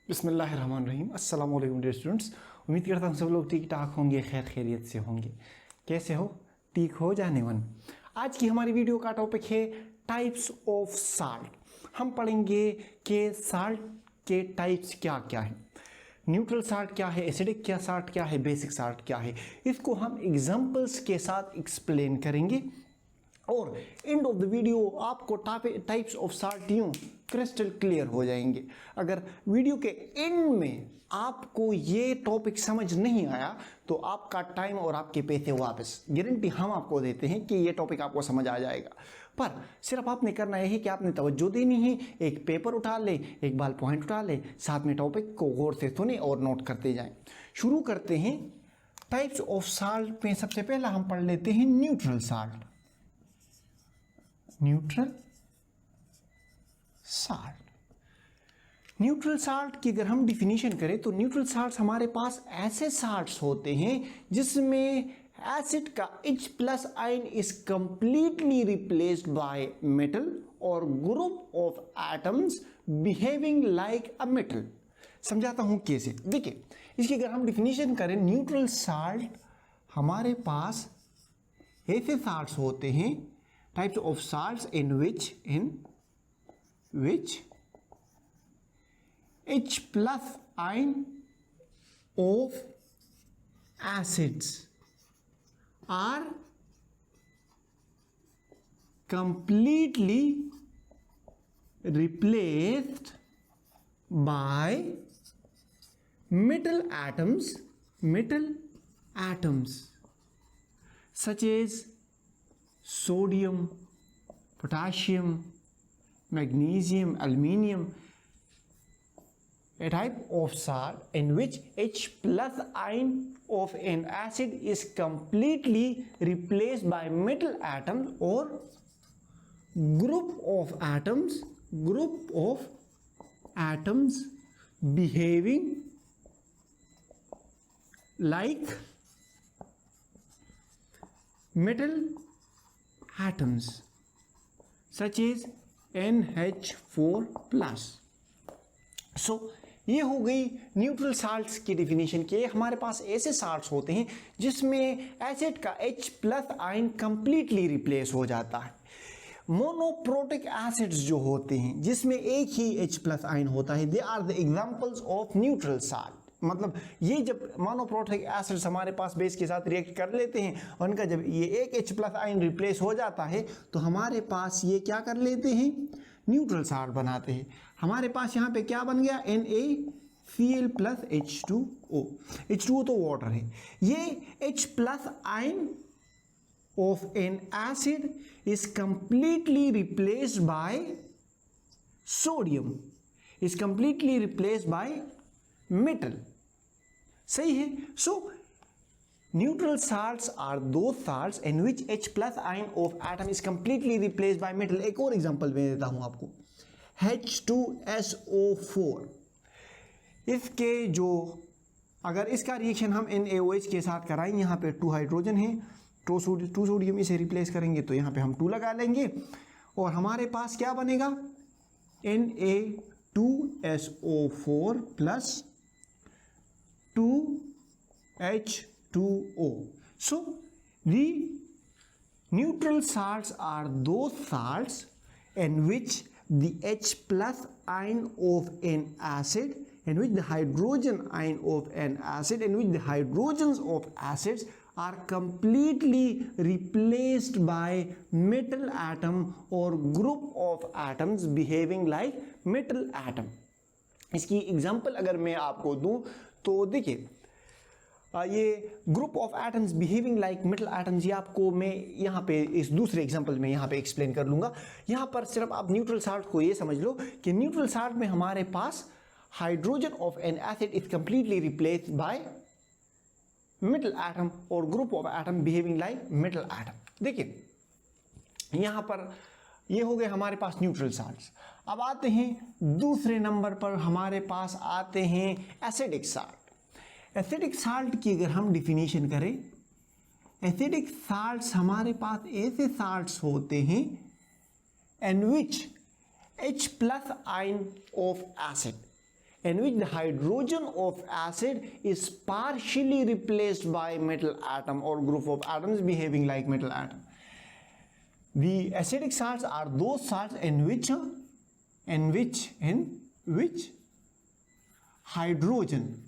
बिस्मिल्लाहिर्रहमानिर्रहीम। अस्सलाम वालेकुम डियर स्टूडेंट्स। उम्मीद करता हूँ सब लोग ठीक ठाक होंगे, खैर खैरियत से होंगे। कैसे हो? ठीक हो जाने वन। आज की हमारी वीडियो का टॉपिक है टाइप्स ऑफ साल्ट। हम पढ़ेंगे कि साल्ट के टाइप्स क्या क्या हैं, न्यूट्रल साल्ट क्या है, एसिडिक क्या साल्ट क्या है, बेसिक साल्ट क्या है। इसको हम एग्जाम्पल्स के साथ एक्सप्लेन करेंगे और एंड ऑफ द वीडियो आपको टाइप्स ऑफ साल्ट यूं क्रिस्टल क्लियर हो जाएंगे। अगर वीडियो के एंड में आपको ये टॉपिक समझ नहीं आया तो आपका टाइम और आपके पैसे वापस, गारंटी हम आपको देते हैं कि ये टॉपिक आपको समझ आ जाएगा। पर सिर्फ आपने करना यह है कि आपने तवज्जो देनी है, एक पेपर उठा ले, एक बाल पॉइंट उठा ले, साथ में टॉपिक को गौर से सुने और नोट करते जाएं। शुरू करते हैं टाइप्स ऑफ साल्ट में। सबसे पहला हम पढ़ लेते हैं neutral salt. Neutral salt. Neutral salt की अगर हम डिफिनीशन करें तो न्यूट्रल साल्ट हमारे पास ऐसे साल्ट्स होते हैं जिसमें एसिड का H+ ion is completely replaced by metal और group of atoms behaving like a metal. समझाता हूं कैसे। देखिए, इसकी अगर हम डिफिनीशन करें, न्यूट्रल साल्ट हमारे पास ऐसे साल्ट्स होते हैं, types of salts in which H+ ion of acids are completely replaced by metal atoms such as sodium, potassium, magnesium, aluminium. A type of salt in which H+ ion of an acid is completely replaced by metal atoms or group of atoms behaving like metal atoms such as NH4+। सो ये हो गई neutral salts की definition के। हमारे पास ऐसे salts होते हैं जिसमें एसिड का H+ आयन कंप्लीटली रिप्लेस हो जाता है। मोनोप्रोटिक एसिड्स जो होते हैं जिसमें एक ही H+ आयन होता है, they are the examples of neutral salt. मतलब ये जब मोनोप्रोटिक एसिड्स हमारे पास बेस के साथ रिएक्ट कर लेते हैं, उनका जब ये एक H+ आयन रिप्लेस हो जाता है तो हमारे पास ये क्या कर लेते हैं, न्यूट्रल साल्ट बनाते हैं। हमारे पास यहाँ पे क्या बन गया, NaCl + H2O। H2O तो वाटर है। ये H+ ion of an acid is completely replaced bye sodium, is completely replaced by metal. सही है। सो न्यूट्रल साल्ट्स आर दो salts in which H+ ion of atom is completely replaced by metal. एक और example मैं देता हूं आपको, H2SO4। इसके जो अगर इसका रिएक्शन हम NaOH के साथ कराएं, यहाँ पे 2 हाइड्रोजन है, 2 सोडियम, इसे रिप्लेस करेंगे तो यहाँ पे हम 2 लगा लेंगे और हमारे पास क्या बनेगा, Na2SO4 + 2H2O. So the neutral salts are those salts in which the H+ ion of an acid, in which the hydrogen ion of an acid, in which the hydrogens of acids are completely replaced by metal atom or group of atoms behaving like metal atom. इसकी example अगर मैं आपको दूं तो देखिए, ये group of atoms behaving like metal atoms, ये आपको मैं यहाँ पे इस दूसरे एग्जांपल में यहाँ पे एक्सप्लेन कर लूँगा। यहाँ पर सिर्फ आप न्यूट्रल साल्ट को ये समझ लो कि न्यूट्रल साल्ट में हमारे पास hydrogen of an acid is completely replaced by metal atom और group of atom behaving like metal atom. देखिए, यहाँ पर ये हो गए हमारे पास न्यूट्रल साल्ट्स। अब आते हैं दूसरे नंबर पर, हमारे पास आते हैं एसिडिक साल्ट। एसिडिक साल्ट की अगर हम डिफिनीशन करें, एसिडिक साल्ट्स हमारे पास ऐसे साल्ट्स होते हैं in which H+ ion of acid, in which the hydrogen of acid is partially replaced by metal atom or group of atoms behaving like metal atom. The acidic salts are those salts in which hydrogen,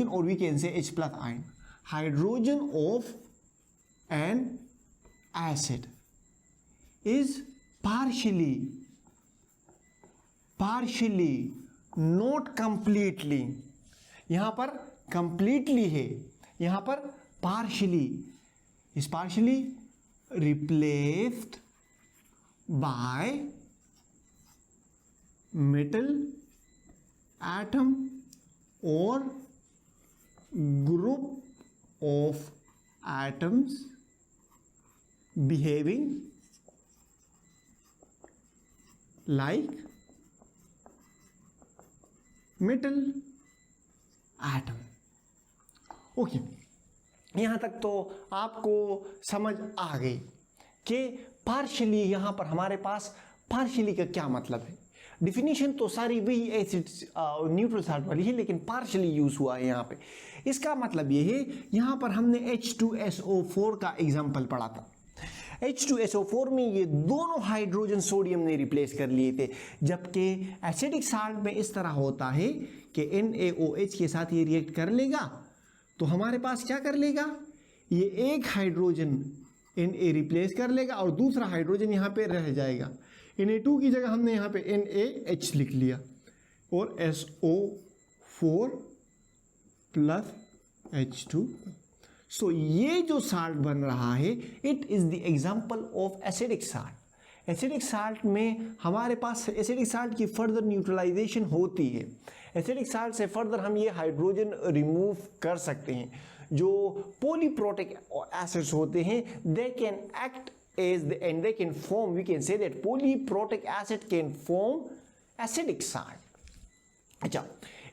or we can say H plus ion, hydrogen of an acid is partially, not completely, यहाँ पर completely है, यहाँ पर partially, is partially replaced by metal atom or group of atoms behaving like metal atom. Okay, यहाँ तक तो आपको समझ आ गई कि पार्शियली, यहाँ पर हमारे पास पार्शियली का क्या मतलब है. डिफिनीशन तो सारी वही एसिड न्यूट्रल साल्ट वाली है, लेकिन पार्शियली यूज हुआ है यहाँ पे. इसका मतलब ये है, यहाँ पर हमने H2SO4 का एग्जाम्पल पढ़ा था. H2SO4 में ये दोनों हाइड्रोजन सोडियम ने रिप्लेस कर लिए थे, जबकि एसिडिक साल्ट में इस तरह होता है कि NaOH के साथ ये रिएक्ट कर लेगा तो हमारे पास क्या कर लेगा, ये एक हाइड्रोजन Na रिप्लेस कर लेगा और दूसरा हाइड्रोजन यहाँ पे रह जाएगा. Na2 की जगह हमने यहाँ पे NaH लिख लिया और SO4 प्लस H2. सो ये जो साल्ट बन रहा है, it is the example of acidic salt. Acidic salt में हमारे पास एसिडिक साल्ट की फर्दर न्यूट्रलाइजेशन होती है. एसिडिक साल्ट से फर्दर हम ये हाइड्रोजन रिमूव कर सकते हैं. जो पॉलीप्रोटिक एसिड्स होते हैं, they can act as and they can form, we can say that polyprotic acid can form acidic salt. अच्छा,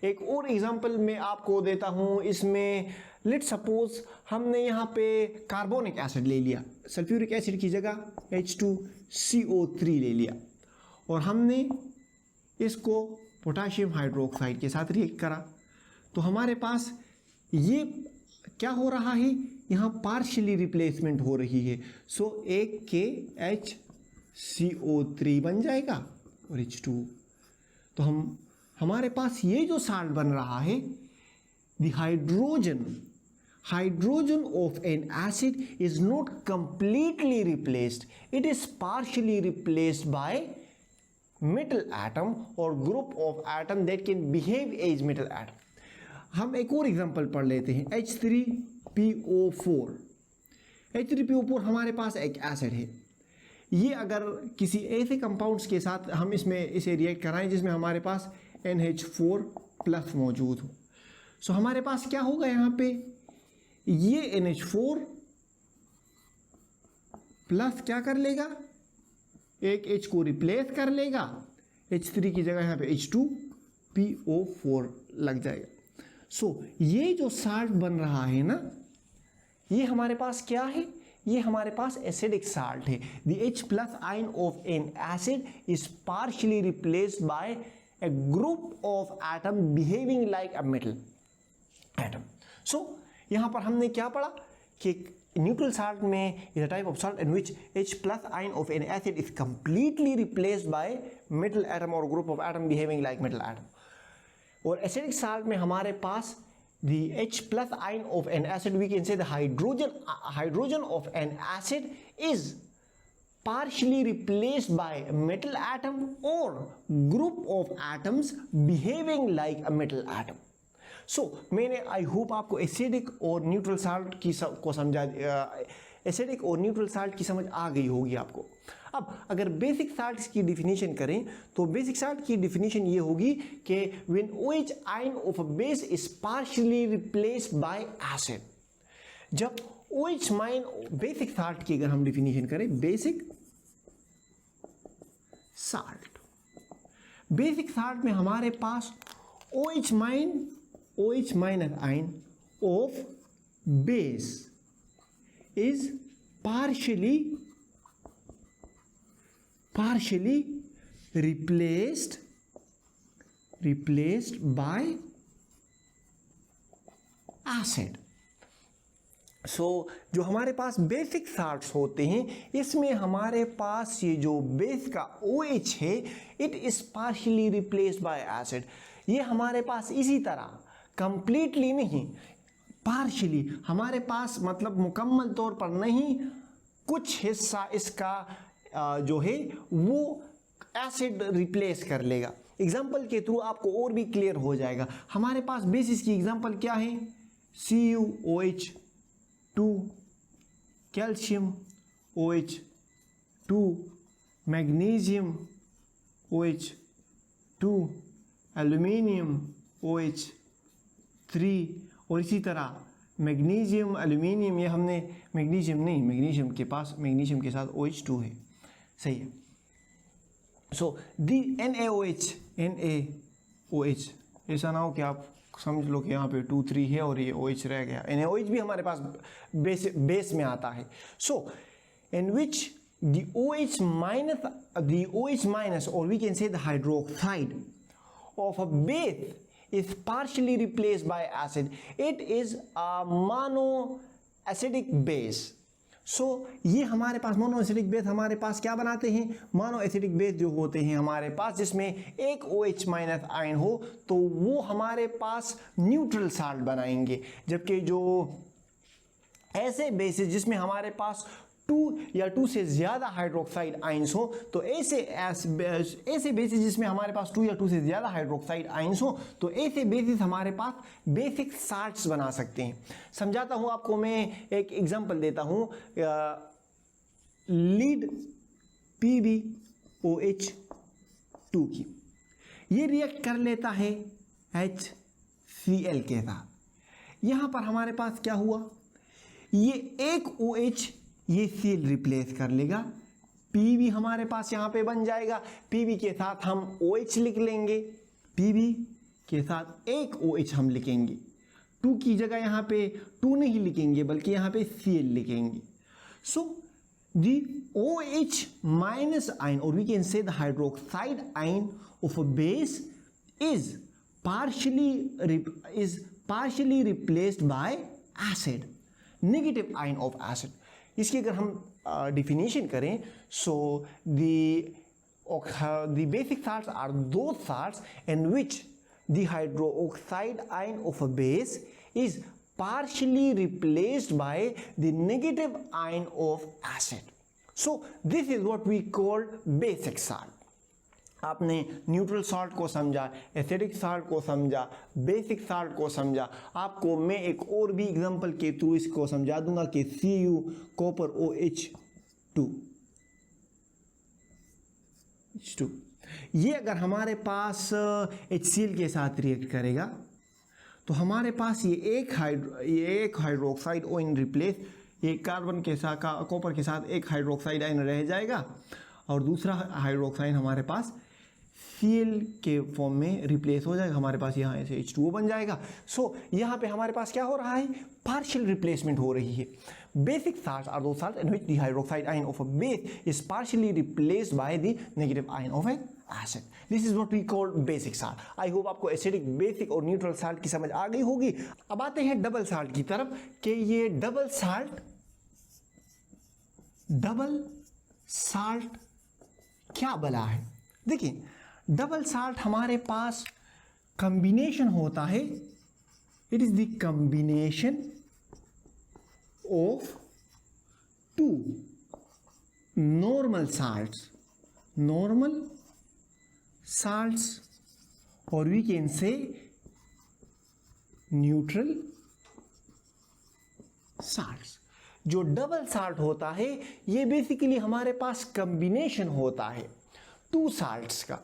एक और एग्जांपल मैं आपको देता हूं. इसमें लेट सपोज हमने यहाँ पे कार्बोनिक एसिड ले लिया, सल्फ्यूरिक एसिड की जगह H2CO3 ले लिया और हमने इसको पोटाशियम हाइड्रोक्साइड के साथ रिएक्ट करा, तो हमारे पास ये क्या हो रहा है, यहाँ पार्शियली रिप्लेसमेंट हो रही है. सो एक के HCO3 बन जाएगा और H2. तो हमारे पास ये जो साल्ट बन रहा है, the hydrogen of an acid is not completely replaced, it is partially replaced by metal atom or group of atom that can behave as metal atom. हम एक और एग्जांपल पढ़ लेते हैं. H3PO4. H3PO4 हमारे पास एक एसिड है. ये अगर किसी ऐसे कंपाउंड्स के साथ हम इसे रिएक्ट कराएं जिसमें हमारे पास NH4 प्लस मौजूद हो, सो हमारे पास क्या होगा, यहाँ पे ये NH4 प्लस क्या कर लेगा, एक H को रिप्लेस कर लेगा, H3 की जगह यहाँ पे H2PO4 लग जाएगा. सो ये जो साल्ट बन रहा है ना, ये हमारे पास क्या है, ये हमारे पास एसिडिक साल्ट है. The H plus ion of an acid is partially replaced bye a group of atom behaving like a metal atom. So यहाँ पर हमने क्या पढ़ा कि neutral salt में is a type of salt in which H plus ion of an acid is completely replaced by metal atom or group of atom behaving like metal atom. और acidic salt में हमारे पास the H plus ion of an acid, we can say the hydrogen of an acid is partially replaced by a metal atom or group of atoms behaving like a metal atom. So मैंने आई hope आपको acidic और neutral salt की को समझा, acidic और neutral salt की समझ आ गई होगी आपको. अब अगर बेसिक साल्ट्स की डिफिनीशन करें तो बेसिक साल्ट की डिफिनीशन ये होगी कि when OH ion of a base is partially replaced by acid. जब OH माइन बेसिक साल्ट की अगर हम डिफिनीशन करें, बेसिक साल्ट, बेसिक साल्ट में हमारे पास OH minus ion of base is partially replaced replaced by acid. So जो हमारे पास बेसिक साल्ट्स होते हैं, इसमें हमारे पास ये जो बेस का OH है, it is partially replaced by acid. ये हमारे पास इसी तरह कंप्लीटली नहीं, पार्शियली हमारे पास, मतलब मुकम्मल तौर पर नहीं, कुछ हिस्सा इसका जो है वो एसिड रिप्लेस कर लेगा। एग्जाम्पल के थ्रू आपको और भी क्लियर हो जाएगा। हमारे पास बेसिस की एग्जाम्पल क्या है? CuOH2, calcium OH2, magnesium OH2, aluminium OH3, और इसी तरह मैग्नीशियम, एल्यूमिनियम, ये हमने मैग्नीशियम नहीं, मैग्नीशियम के पास, मैग्नीशियम के साथ OH2 है, सही है। सो दी NaOH, ऐसा ना हो कि आप समझ लो कि यहाँ पे 2 3 है और ये OH रह गया। NaOH भी हमारे पास बेस में आता है। सो इन विच the OH minus, or we can say the hydroxide of a base is partially replaced by acid. It is a monoacidic base. So ये हमारे पास मोनोएसिडिक बेस हमारे पास क्या बनाते हैं? मोनोएसिडिक बेस जो होते हैं हमारे पास, जिसमें एक OH माइनस आयन हो, तो वो हमारे पास न्यूट्रल साल्ट बनाएंगे। जबकि जो ऐसे बेसिस जिसमें हमारे पास 2 या 2 से ज़्यादा हाइड्रोक्साइड आयंस हो, तो ऐसे बेसिस जिसमें हमारे पास 2 या 2 से ज़्यादा हाइड्रोक्साइड आयंस हो, तो ऐसे बेसिस हमारे पास बेसिक साल्ट्स बना सकते हैं। समझाता हूँ आपको, मैं एक एग्जांपल देता हूँ। लीड PbOH2 की, ये रिएक्ट कर लेता है HCl के साथ। यहाँ पर हमारे पास क्या हुआ? ये एक OH ये Cl रिप्लेस कर लेगा, Pb हमारे पास यहाँ पे बन जाएगा। Pb के साथ हम OH लिख लेंगे, Pb के साथ एक OH हम लिखेंगे, 2 की जगह यहाँ पे 2 नहीं लिखेंगे बल्कि यहाँ पे Cl लिखेंगे। सो the OH minus ion, or we can say the hydroxide ion of a base is partially replaced by acid, negative ion of acid. इसकी अगर हम definition करें, so the basic salts are those salts in which the hydroxide ion of a base is partially replaced by the negative ion of acid. So this is what we call basic salt. आपने neutral salt को समझा, acidic salt को समझा, basic salt को समझा। आपको मैं एक और भी एग्जांपल के थ्रू इसको समझा दूंगा कि Cu कॉपर OH2, ये अगर हमारे पास HCl के साथ रिएक्ट करेगा तो हमारे पास ये एक हाइड्रोक्साइड आयन रिप्लेस, ये कार्बन के साथ कॉपर के साथ एक हाइड्रोक्साइड आयन रह जाएगा और दूसरा हाइड्रोक्साइड हमारे पास Cl के फॉर्म में रिप्लेस हो जाएगा। हमारे पास यहाँ ऐसे H2O बन जाएगा। सो यहाँ पे हमारे पास क्या हो रहा है? पार्शियल रिप्लेसमेंट हो रही है। Basic salts are those salts in which the hydroxide ion of a base is partially replaced by the negative ion of an acid. This is what we call basic salt. I hope आपको acidic, basic और neutral salt की समझ आ गई होगी। अब आते हैं double salt की तरफ कि ये डबल साल्ट क्या बला है। देखिए, डबल साल्ट हमारे पास कॉम्बिनेशन होता है, it is the combination of 2 normal salts, or we can say neutral salts. जो डबल साल्ट होता है ये बेसिकली हमारे पास कॉम्बिनेशन होता है 2 साल्ट्स का।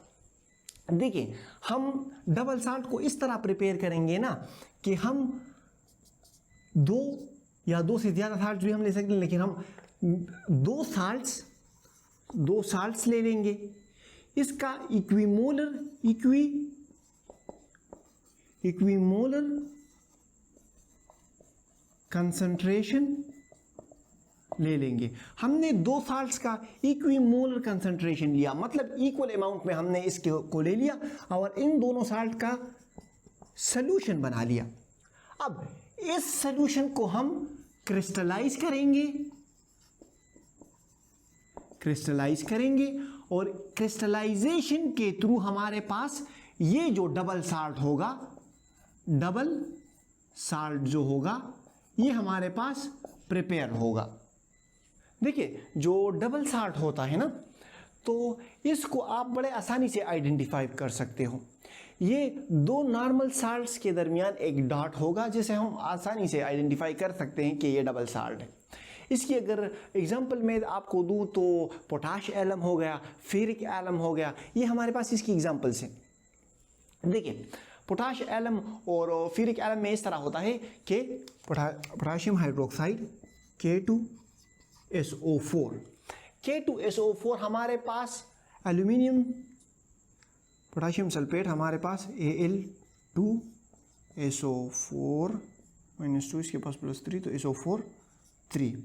देखिए, हम डबल साल्ट को इस तरह प्रिपेयर करेंगे ना कि हम 2 या 2 से ज़्यादा साल्ट भी हम ले सकते हैं, लेकिन हम 2 साल्ट्स ले लेंगे। इसका इक्विमोलर कंसंट्रेशन ले लेंगे। हमने दो साल्ट्स का इक्विमोलर कंसंट्रेशन लिया, मतलब इक्वल अमाउंट में हमने इसके को ले लिया और इन दोनों साल्ट का सॉल्यूशन बना लिया। अब इस सॉल्यूशन को हम क्रिस्टलाइज करेंगे और क्रिस्टलाइजेशन के थ्रू हमारे पास ये जो डबल साल्ट होगा, डबल साल्ट जो होगा ये हमारे पास प्रिपेयर होगा। देखिए जो डबल साल्ट होता है ना, तो इसको आप बड़े आसानी से आइडेंटिफाई कर सकते हो। ये दो नॉर्मल साल्ट्स के दरमियान एक डॉट होगा जिसे हम आसानी से आइडेंटिफाई कर सकते हैं कि ये डबल साल्ट है। इसकी अगर एग्जांपल मैं आपको दूं तो पोटाश एलम हो गया, फेरिक एलम हो गया, ये हमारे पास इसकी एग्जांपल्स हैं। देखिए पोटाश एलम और फेरिक एलम में इस तरह होता है कि पोटाशियम हाइड्रोक्साइड K2SO4 हमारे पास एल्यूमिनियम पोटाशियम सल्फेट हमारे पास Al2SO4 -2 इसके पास +3 तो SO4 3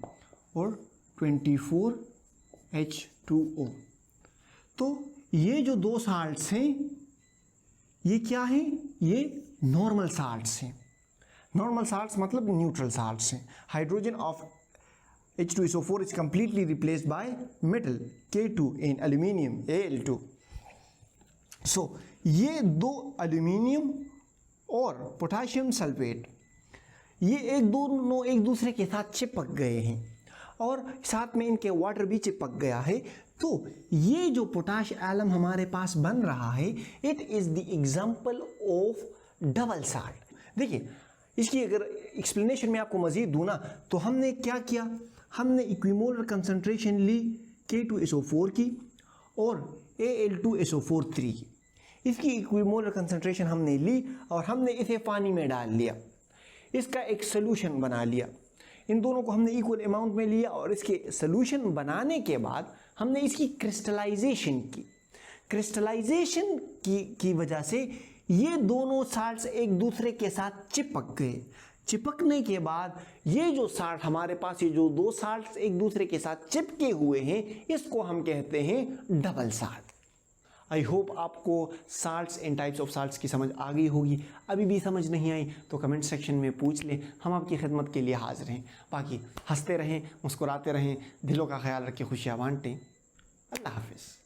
और 24H2O। तो ये जो दो साल्ट्स हैं ये क्या हैं? ये नॉर्मल साल्ट्स हैं। नॉर्मल साल्ट्स मतलब न्यूट्रल साल्ट्स हैं। Hydrogen of H2SO4 is completely replaced by metal K2 in aluminium Al2. So ये दो एल्यूमिनियम और पोटाशियम सल्फेट ये दोनों एक दूसरे के साथ चिपक गए हैं और साथ में इनके वाटर भी चिपक गया है। तो ये जो पोटाश एलम हमारे पास बन रहा है, it is the example of double salt. देखिए इसकी अगर एक्सप्लेनेशन में आपको मज़ीद दूँ ना, तो हमने क्या किया, हमने इक्विमोलर कंसंट्रेशन ली K2SO4 की और Al2SO4 3 की। इसकी इक्विमोलर कंसंट्रेशन हमने ली और हमने इसे पानी में डाल लिया, इसका एक सोल्यूशन बना लिया। इन दोनों को हमने इक्वल अमाउंट में लिया और इसके सोल्यूशन बनाने के बाद हमने इसकी क्रिस्टलाइजेशन की। क्रिस्टलाइजेशन की वजह से ये दोनों साल्ट्स एक दूसरे के साथ चिपक गए। चिपकने के बाद ये जो साल्ट हमारे पास, ये जो दो साल्ट्स एक दूसरे के साथ चिपके हुए हैं, इसको हम कहते हैं डबल साल्ट। आई होप आपको salts and types of salts की समझ आ गई होगी। अभी भी समझ नहीं आई तो कमेंट सेक्शन में पूछ लें, हम आपकी खिदमत के लिए हाजिर हैं। बाकी हंसते रहें, मुस्कुराते रहें, दिलों का ख्याल रखें, खुशियाँ बांटें। अल्लाह हाफिज़।